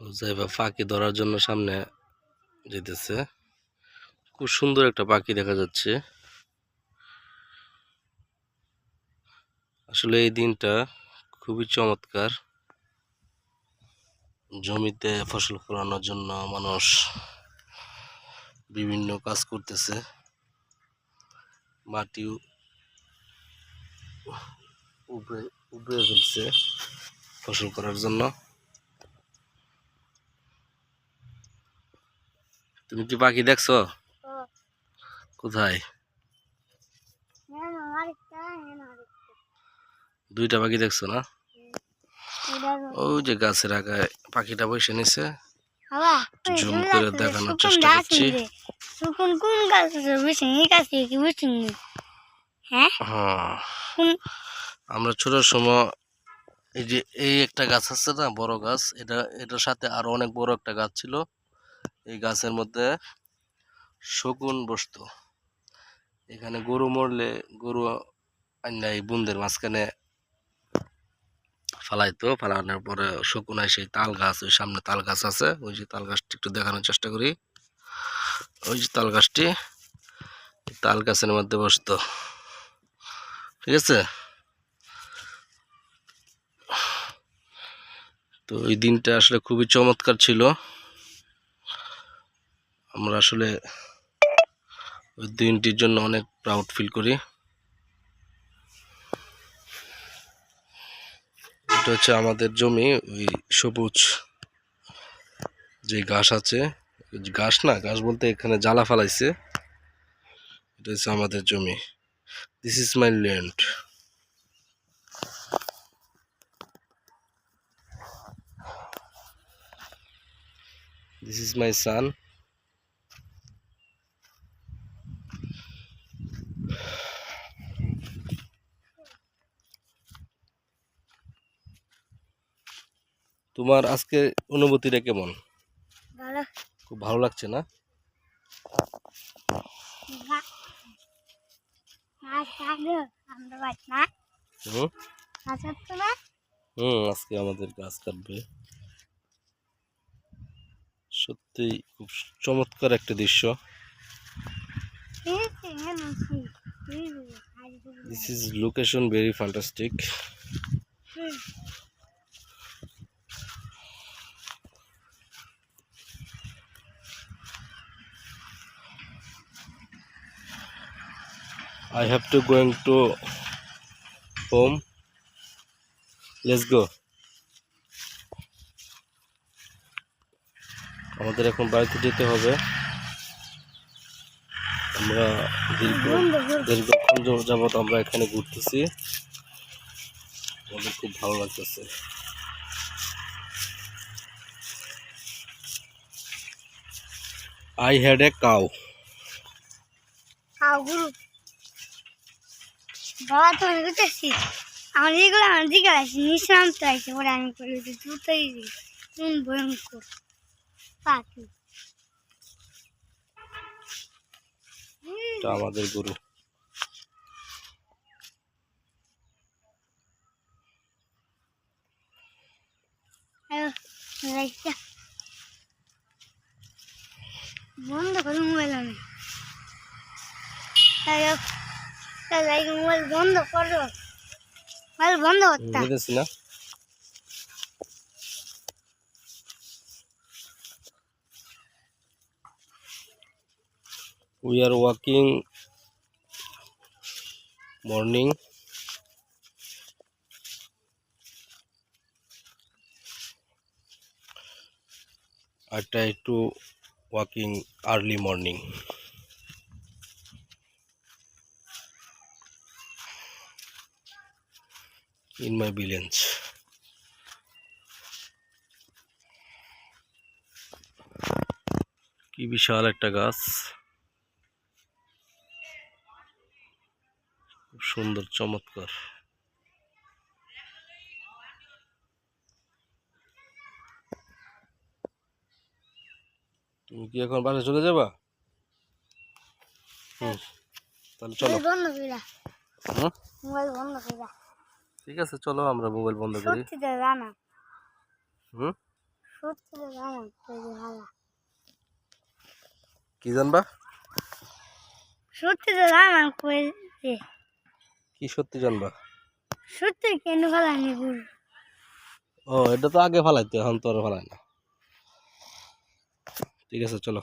হুজাইফা পাখি ধরার জন্য সামনে যেতেছে। খুব সুন্দর একটা পাখি দেখা যাচ্ছে। আসলে এই দিনটা খুবই চমৎকার। জমিতে ফসল ফলানোর জন্য মানুষ বিভিন্ন কাজ করতেছে, মাটি উপড়ে ফেলছে ফসল করার জন্য। তুমি কি পাখি দেখছো? কোথায়? দুইটা পাখি দেখছো না? ওই যে গাছের আগায় পাখিটা বসে নিছে। জুম করে দেখানোর চেষ্টা করছি। হ্যাঁ, আমরা ছোট সময় এই যে এই একটা গাছ আছে না, বড় গাছ, এটার সাথে আরো অনেক বড় একটা গাছ ছিল। এই গাছের মধ্যে শকুন বসতো। এখানে গরু মরলে গরু আইনা এই বুন্দের মাঝখানে ফালাইতো। ফালানোর পরে শকুন হয় সেই তাল গাছ, ওই সামনে তাল গাছ আছে, ওই যে তাল গাছটি একটু দেখানোর চেষ্টা করি। ওই যে তাল গাছটি, তাল গাছের মধ্যে বসতো। ঠিক আছে। তো এই দিনটা আসলে খুবই চমৎকার ছিল। আমরা আসলে ওই দিনটির জন্য অনেক প্রাউড ফিল করি। এটা হচ্ছে আমাদের জমি, ওই সবুজ যে ঘাস আছে, ঘাস না, ঘাস বলতে এখানে জ্বালা ফালাইছে। এটা হচ্ছে আমাদের জমি। This is my land. This is my son. তোমার আজকে অনুভূতিটা কেমন? খুব ভালো লাগছে না? আজকে আমাদের গাছ কাটবে। সত্যি খুব চমৎকার একটা দৃশ্য। This is location very fantastic. I have to going to home. Let's go. আমাদের এখন বাড়িতে যেতে হবে। আমরা দীর্ঘক্ষণ যাবত আমরা এখানে ঘুরতেছি, আমাদের খুব ভালো লাগতেছে। I had a cow. বাবা তো আমি করতেছি আমার এগুলো আমার দিকে আসি নিঃশ্রাম তো আছে ওরা আমি করে দুটোই ভয়ঙ্কর পাখি। এটা আমাদের গরু। বন্ধ করে মোবাইল আমি মোবাইল বন্ধ করো, মোবাইল বন্ধ করতে না। We are walking morning. I try to walking early morning. In my village. কি বিশাল একটা গাছ, খুব সুন্দর চমৎকার। তুমি কি এখন বাসায় চলে যাবা? তাহলে চলো। মোবাইল বন্ধ কইরা। ঠিক আছে, চলো আমরা মোবাইল বন্ধ করি। সত্যি তো জানা। সত্যি তো জানা ভালো কি জানবা? সত্যি তো জানা করেছে কি সত্যি জানবা? সত্যি কেন ভালো আমি বল ও, এটা তো আগে ফালাইতো, এখন তো আর ফালাই না। ঠিক আছে, চলো।